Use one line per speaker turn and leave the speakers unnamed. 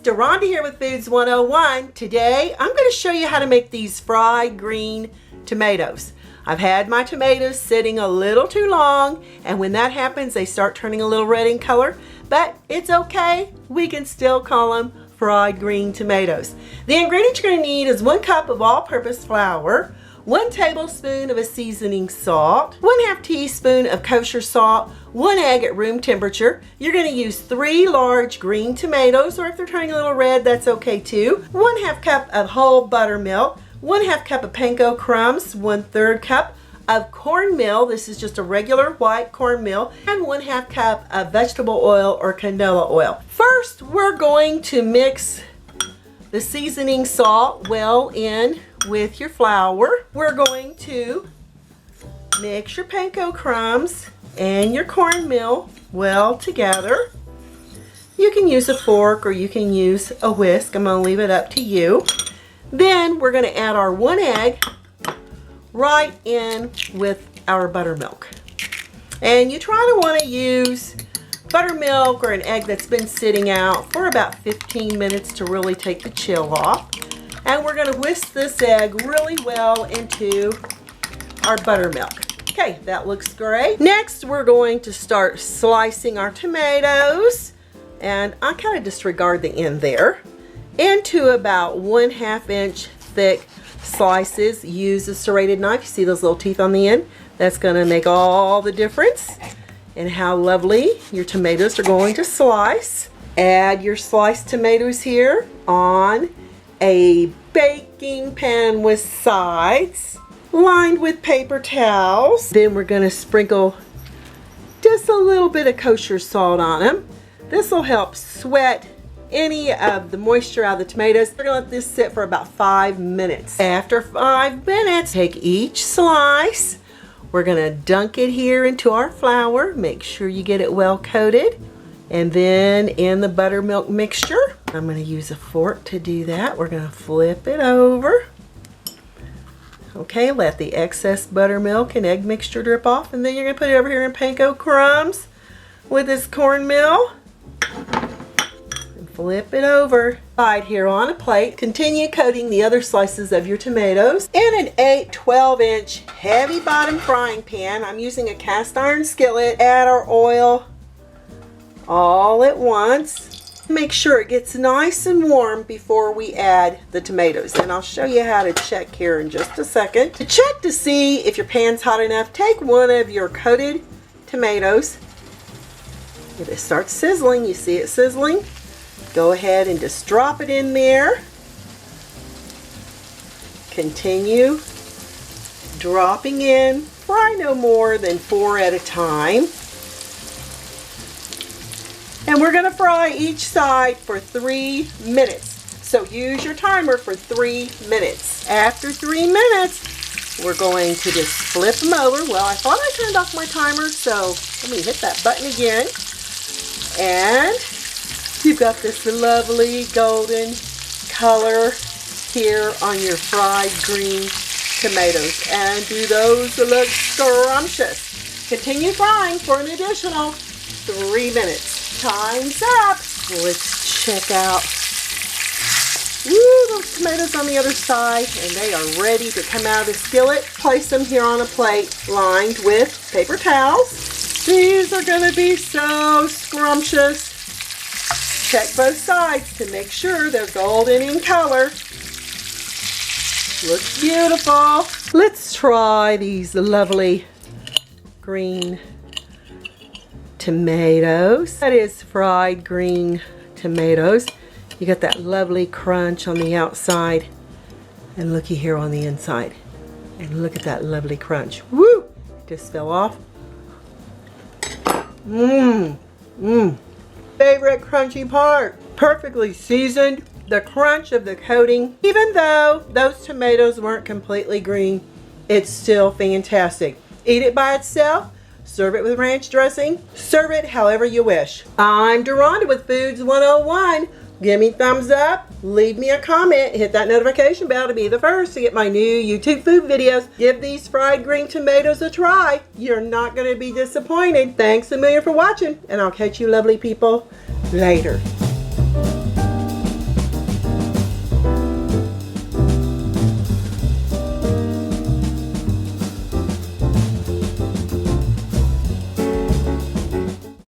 Deronda here with Foods 101. Today I'm going to show you how to make these fried green tomatoes. I've had my tomatoes sitting a little too long, and when that happens they start turning a little red in color, but it's okay. We can still call them fried green tomatoes. The ingredients you're going to need is 1 cup of all-purpose flour, 1 tablespoon of a seasoning salt, 1/2 teaspoon of kosher salt, 1 egg at room temperature. You're going to use 3 large green tomatoes, or if they're turning a little red, that's okay too. 1/2 cup of whole buttermilk, 1/2 cup of Panko crumbs, 1/3 cup of cornmeal. This is just a regular white cornmeal, and 1/2 cup of vegetable oil or canola oil. First, we're going to mix the seasoning salt well in with your flour. We're going to mix your Panko crumbs and your cornmeal well together. You can use a fork or you can use a whisk. I'm going to leave it up to you. Then we're going to add our 1 egg right in with our buttermilk. And you try to want to use buttermilk or an egg that's been sitting out for about 15 minutes to really take the chill off. And we're going to whisk this egg really well into our buttermilk. Okay, that looks great. Next, we're going to start slicing our tomatoes, and I kind of disregard the end there, into about 1/2 inch thick slices. Use a serrated knife. You see those little teeth on the end? That's going to make all the difference in how lovely your tomatoes are going to slice. Add your sliced tomatoes here on a baking pan with sides lined with paper towels. Then we're going to sprinkle just a little bit of kosher salt on them. This will help sweat any of the moisture out of the tomatoes. We're going to let this sit for about 5 minutes. After 5 minutes, take each slice. We're going to dunk it here into our flour. Make sure you get it well coated. And then in the buttermilk mixture, I'm going to use a fork to do that. We're going to flip it over. Okay, let the excess buttermilk and egg mixture drip off. And then you're going to put it over here in Panko crumbs with this cornmeal. And flip it over. Slide here on a plate. Continue coating the other slices of your tomatoes in an 8-12 inch heavy bottom frying pan. I'm using a cast iron skillet. Add our oil all at once. Make sure it gets nice and warm before we add the tomatoes, and I'll show you how to check here in just a second. To check to see if your pan's hot enough, take one of your coated tomatoes. If it starts sizzling, you see it sizzling, go ahead and just drop it in there. Continue dropping in. Fry no more than 4 at a time. And we're going to fry each side for 3 minutes. So use your timer for 3 minutes. After 3 minutes, we're going to just flip them over. Well, I thought I turned off my timer, so let me hit that button again. And you've got this lovely golden color here on your fried green tomatoes. And do those look scrumptious? Continue frying for an additional 3 minutes. Time's up. Let's check out. Woo, those tomatoes on the other side, and they are ready to come out of the skillet. Place them here on a plate lined with paper towels. These are going to be so scrumptious. Check both sides to make sure they're golden in color. Looks beautiful. Let's try these lovely green tomatoes. That is fried green tomatoes. You got that lovely crunch on the outside, and looky here on the inside, and look at that lovely crunch. Woo! Just fell off. Favorite crunchy part. Perfectly seasoned. The crunch of the coating. Even though those tomatoes weren't completely green, it's still fantastic. Eat it by itself. Serve it with ranch dressing. Serve it however you wish. I'm Deronda with Foods 101. Give me a thumbs up, leave me a comment, hit that notification bell to be the first to get my new YouTube food videos. Give these fried green tomatoes a try. You're not going to be disappointed. Thanks a million for watching, and I'll catch you lovely people later.